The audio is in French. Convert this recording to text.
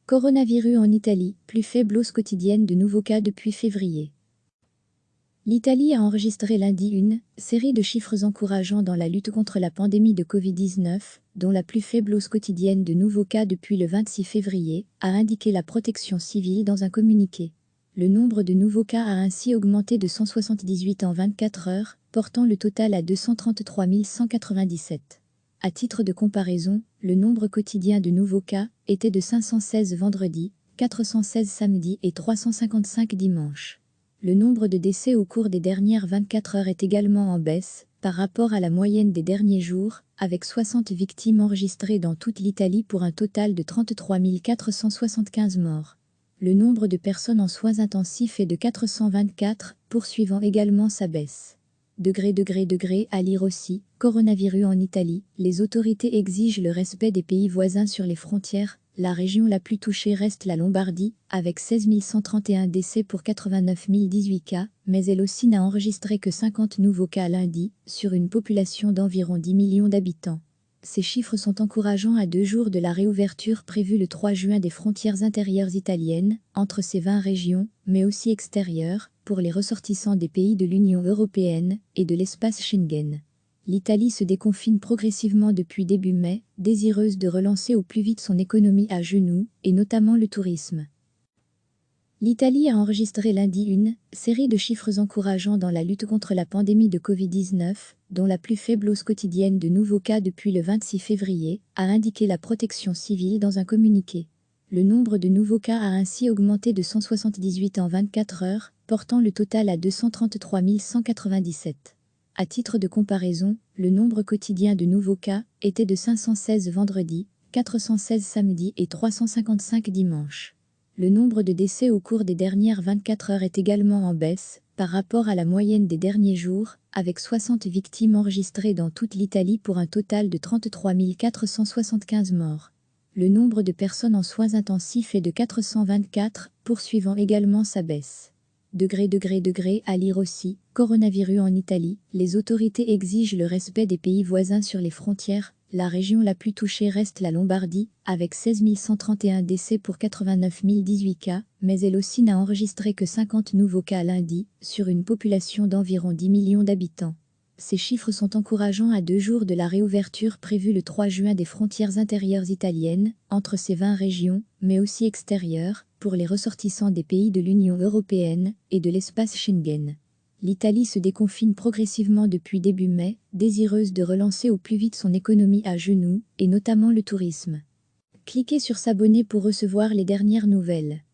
Coronavirus en Italie, plus faible hausse quotidienne de nouveaux cas depuis février. L'Italie a enregistré lundi une série de chiffres encourageants dans la lutte contre la pandémie de Covid-19, dont la plus faible hausse quotidienne de nouveaux cas depuis le 26 février, a indiqué la protection civile dans un communiqué. Le nombre de nouveaux cas a ainsi augmenté de 178 en 24 heures, portant le total à 233 197. À titre de comparaison, le nombre quotidien de nouveaux cas était de 516 vendredi, 416 samedi et 355 dimanche. Le nombre de décès au cours des dernières 24 heures est également en baisse, par rapport à la moyenne des derniers jours, avec 60 victimes enregistrées dans toute l'Italie pour un total de 33 475 morts. Le nombre de personnes en soins intensifs est de 424, poursuivant également sa baisse. À lire aussi, coronavirus en Italie, les autorités exigent le respect des pays voisins sur les frontières. La région la plus touchée reste la Lombardie, avec 16 131 décès pour 89 018 cas, mais elle aussi n'a enregistré que 50 nouveaux cas lundi, sur une population d'environ 10 millions d'habitants. Ces chiffres sont encourageants à 2 jours de la réouverture prévue le 3 juin des frontières intérieures italiennes, entre ces 20 régions, mais aussi extérieures, pour les ressortissants des pays de l'Union européenne et de l'espace Schengen. L'Italie se déconfine progressivement depuis début mai, désireuse de relancer au plus vite son économie à genoux, et notamment le tourisme. L'Italie a enregistré lundi une série de chiffres encourageants dans la lutte contre la pandémie de Covid-19, dont la plus faible hausse quotidienne de nouveaux cas depuis le 26 février, a indiqué la protection civile dans un communiqué. Le nombre de nouveaux cas a ainsi augmenté de 178 en 24 heures, portant le total à 233 197. À titre de comparaison, le nombre quotidien de nouveaux cas était de 516 vendredi, 416 samedi et 355 dimanche. Le nombre de décès au cours des dernières 24 heures est également en baisse, par rapport à la moyenne des derniers jours, avec 60 victimes enregistrées dans toute l'Italie pour un total de 33 475 morts. Le nombre de personnes en soins intensifs est de 424, poursuivant également sa baisse. À lire aussi, coronavirus en Italie, les autorités exigent le respect des pays voisins sur les frontières. La région la plus touchée reste la Lombardie, avec 16 131 décès pour 89 018 cas, mais elle aussi n'a enregistré que 50 nouveaux cas lundi, sur une population d'environ 10 millions d'habitants. Ces chiffres sont encourageants à 2 jours de la réouverture prévue le 3 juin des frontières intérieures italiennes, entre ces 20 régions, mais aussi extérieures, pour les ressortissants des pays de l'Union européenne et de l'espace Schengen. L'Italie se déconfine progressivement depuis début mai, désireuse de relancer au plus vite son économie à genoux, et notamment le tourisme. Cliquez sur s'abonner pour recevoir les dernières nouvelles.